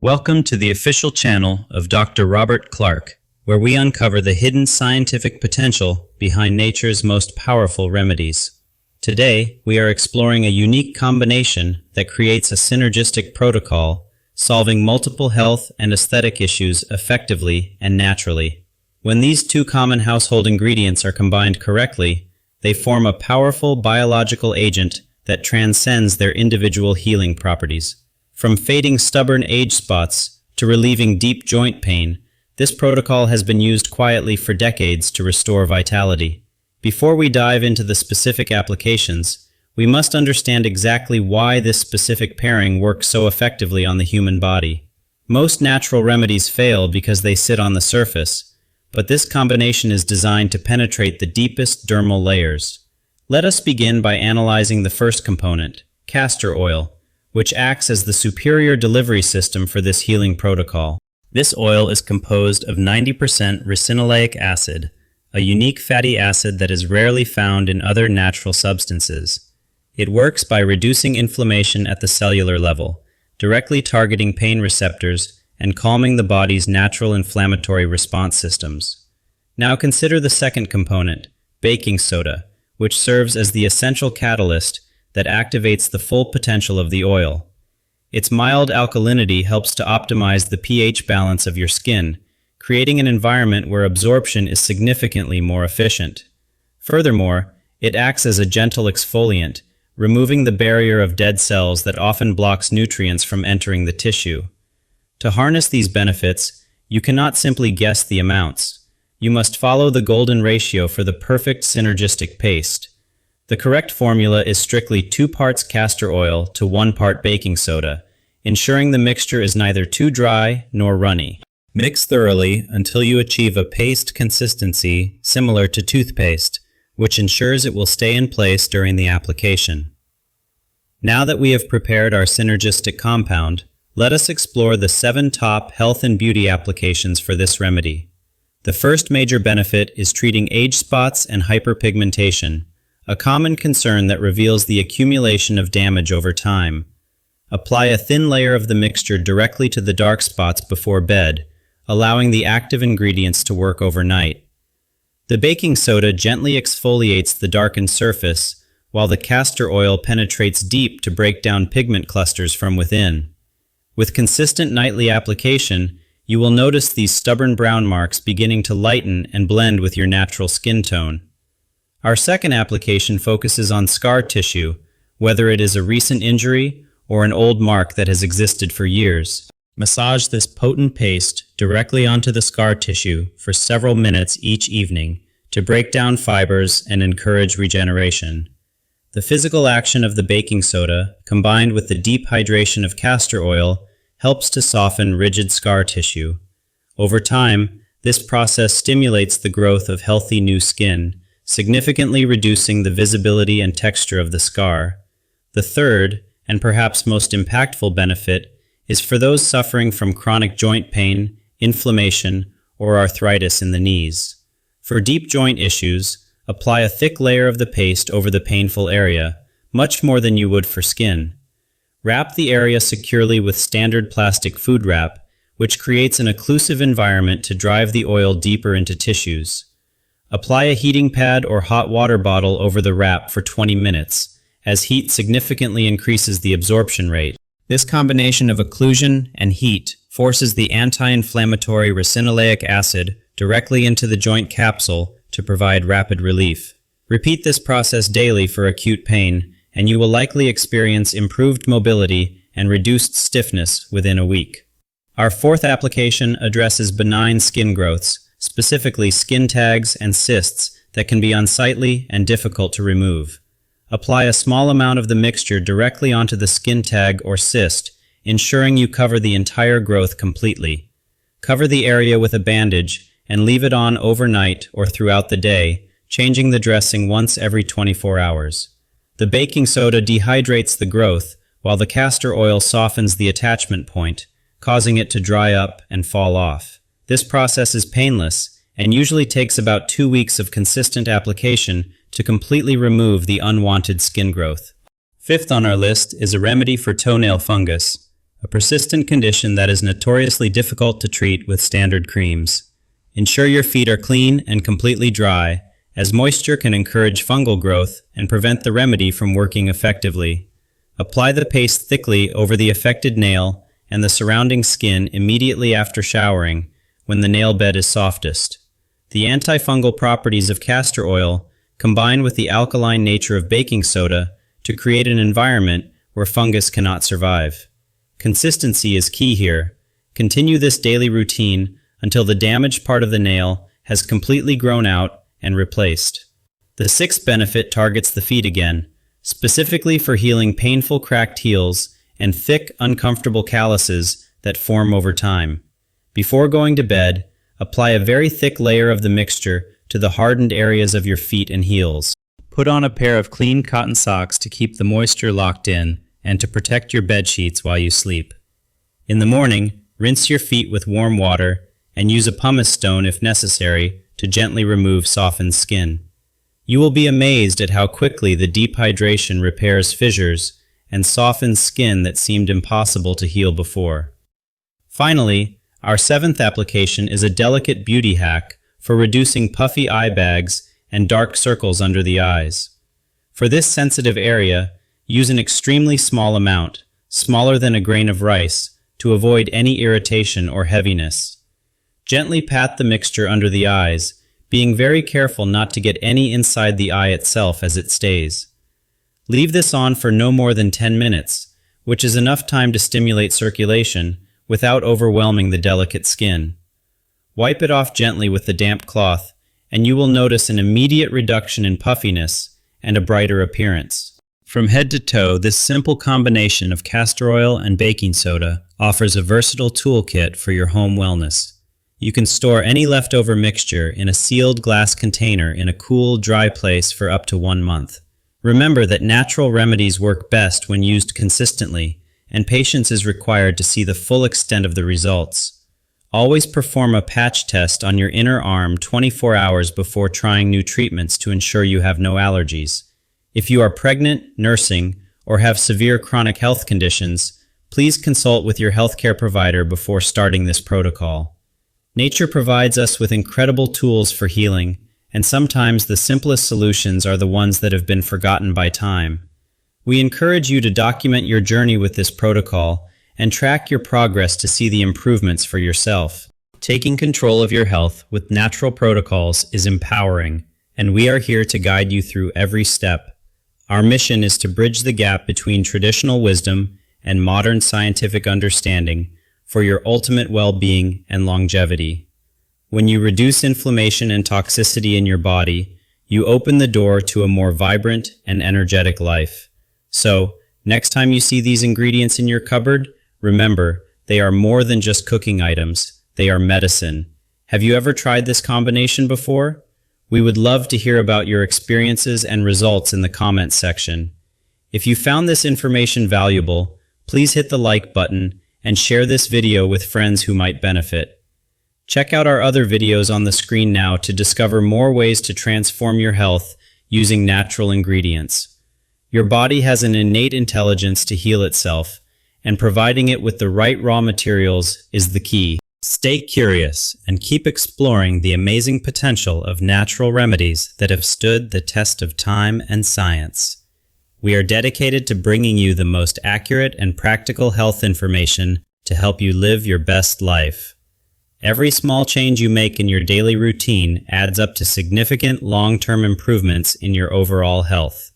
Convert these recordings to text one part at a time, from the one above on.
Welcome to the official channel of Dr. Robert Clark, where we uncover the hidden scientific potential behind nature's most powerful remedies. Today, we are exploring a unique combination that creates a synergistic protocol, solving multiple health and aesthetic issues effectively and naturally. When these two common household ingredients are combined correctly, they form a powerful biological agent that transcends their individual healing properties. From fading stubborn age spots to relieving deep joint pain, this protocol has been used quietly for decades to restore vitality. Before we dive into the specific applications, we must understand exactly why this specific pairing works so effectively on the human body. Most natural remedies fail because they sit on the surface, but this combination is designed to penetrate the deepest dermal layers. Let us begin by analyzing the first component, castor oil, which acts as the superior delivery system for this healing protocol. This oil is composed of 90% ricinoleic acid, a unique fatty acid that is rarely found in other natural substances. It works by reducing inflammation at the cellular level, directly targeting pain receptors and calming the body's natural inflammatory response systems. Now consider the second component, baking soda, which serves as the essential catalyst that activates the full potential of the oil. Its mild alkalinity helps to optimize the pH balance of your skin, creating an environment where absorption is significantly more efficient. Furthermore, it acts as a gentle exfoliant, removing the barrier of dead cells that often blocks nutrients from entering the tissue. To harness these benefits, you cannot simply guess the amounts. You must follow the golden ratio for the perfect synergistic paste. The correct formula is strictly 2 parts castor oil to 1 part baking soda, ensuring the mixture is neither too dry nor runny. Mix thoroughly until you achieve a paste consistency similar to toothpaste, which ensures it will stay in place during the application. Now that we have prepared our synergistic compound, let us explore the 7 top health and beauty applications for this remedy. The first major benefit is treating age spots and hyperpigmentation, a common concern that reveals the accumulation of damage over time. Apply a thin layer of the mixture directly to the dark spots before bed, allowing the active ingredients to work overnight. The baking soda gently exfoliates the darkened surface, while the castor oil penetrates deep to break down pigment clusters from within. With consistent nightly application, you will notice these stubborn brown marks beginning to lighten and blend with your natural skin tone. Our second application focuses on scar tissue, whether it is a recent injury or an old mark that has existed for years. Massage this potent paste directly onto the scar tissue for several minutes each evening to break down fibers and encourage regeneration. The physical action of the baking soda, combined with the deep hydration of castor oil, helps to soften rigid scar tissue. Over time, this process stimulates the growth of healthy new skin, significantly reducing the visibility and texture of the scar. The third, and perhaps most impactful benefit, is for those suffering from chronic joint pain, inflammation, or arthritis in the knees. For deep joint issues, apply a thick layer of the paste over the painful area, much more than you would for skin. Wrap the area securely with standard plastic food wrap, which creates an occlusive environment to drive the oil deeper into tissues. Apply a heating pad or hot water bottle over the wrap for 20 minutes, as heat significantly increases the absorption rate. This combination of occlusion and heat forces the anti-inflammatory ricinoleic acid directly into the joint capsule to provide rapid relief. Repeat this process daily for acute pain, and you will likely experience improved mobility and reduced stiffness within a week. Our fourth application addresses benign skin growths, specifically skin tags and cysts that can be unsightly and difficult to remove. Apply a small amount of the mixture directly onto the skin tag or cyst, ensuring you cover the entire growth completely. Cover the area with a bandage and leave it on overnight or throughout the day, changing the dressing once every 24 hours. The baking soda dehydrates the growth, while the castor oil softens the attachment point, causing it to dry up and fall off. This process is painless and usually takes about 2 weeks of consistent application to completely remove the unwanted skin growth. Fifth on our list is a remedy for toenail fungus, a persistent condition that is notoriously difficult to treat with standard creams. Ensure your feet are clean and completely dry, as moisture can encourage fungal growth and prevent the remedy from working effectively. Apply the paste thickly over the affected nail and the surrounding skin immediately after showering, when the nail bed is softest. The antifungal properties of castor oil combine with the alkaline nature of baking soda to create an environment where fungus cannot survive. Consistency is key here. Continue this daily routine until the damaged part of the nail has completely grown out and replaced. The sixth benefit targets the feet again, specifically for healing painful cracked heels and thick, uncomfortable calluses that form over time. Before going to bed, apply a very thick layer of the mixture to the hardened areas of your feet and heels. Put on a pair of clean cotton socks to keep the moisture locked in and to protect your bed sheets while you sleep. In the morning, rinse your feet with warm water and use a pumice stone if necessary to gently remove softened skin. You will be amazed at how quickly the deep hydration repairs fissures and softens skin that seemed impossible to heal before. Finally, our seventh application is a delicate beauty hack for reducing puffy eye bags and dark circles under the eyes. For this sensitive area, use an extremely small amount, smaller than a grain of rice, to avoid any irritation or heaviness. Gently pat the mixture under the eyes, being very careful not to get any inside the eye itself as it stays. Leave this on for no more than 10 minutes, which is enough time to stimulate circulation without overwhelming the delicate skin. Wipe it off gently with the damp cloth, and you will notice an immediate reduction in puffiness and a brighter appearance. From head to toe, this simple combination of castor oil and baking soda offers a versatile toolkit for your home wellness. You can store any leftover mixture in a sealed glass container in a cool, dry place for up to 1 month. Remember that natural remedies work best when used consistently, and patience is required to see the full extent of the results. Always perform a patch test on your inner arm 24 hours before trying new treatments to ensure you have no allergies. If you are pregnant, nursing, or have severe chronic health conditions, please consult with your healthcare provider before starting this protocol. Nature provides us with incredible tools for healing, and sometimes the simplest solutions are the ones that have been forgotten by time. We encourage you to document your journey with this protocol and track your progress to see the improvements for yourself. Taking control of your health with natural protocols is empowering, and we are here to guide you through every step. Our mission is to bridge the gap between traditional wisdom and modern scientific understanding for your ultimate well-being and longevity. When you reduce inflammation and toxicity in your body, you open the door to a more vibrant and energetic life. So, next time you see these ingredients in your cupboard, remember, they are more than just cooking items. They are medicine. Have you ever tried this combination before? We would love to hear about your experiences and results in the comments section. If you found this information valuable, please hit the like button and share this video with friends who might benefit. Check out our other videos on the screen now to discover more ways to transform your health using natural ingredients. Your body has an innate intelligence to heal itself, and providing it with the right raw materials is the key. Stay curious and keep exploring the amazing potential of natural remedies that have stood the test of time and science. We are dedicated to bringing you the most accurate and practical health information to help you live your best life. Every small change you make in your daily routine adds up to significant long-term improvements in your overall health.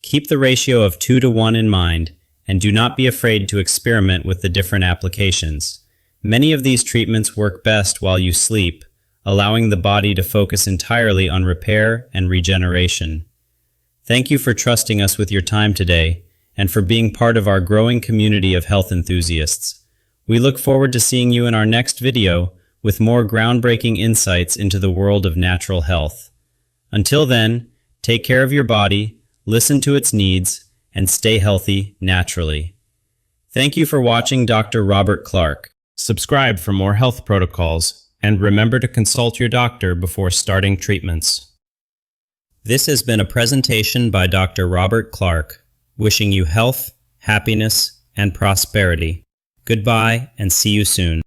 Keep the ratio of 2 to 1 in mind, and do not be afraid to experiment with the different applications. Many of these treatments work best while you sleep, allowing the body to focus entirely on repair and regeneration. Thank you for trusting us with your time today, and for being part of our growing community of health enthusiasts. We look forward to seeing you in our next video with more groundbreaking insights into the world of natural health. Until then, take care of your body, listen to its needs, and stay healthy naturally. Thank you for watching Dr. Robert Clark. Subscribe for more health protocols, and remember to consult your doctor before starting treatments. This has been a presentation by Dr. Robert Clark, wishing you health, happiness, and prosperity. Goodbye and see you soon.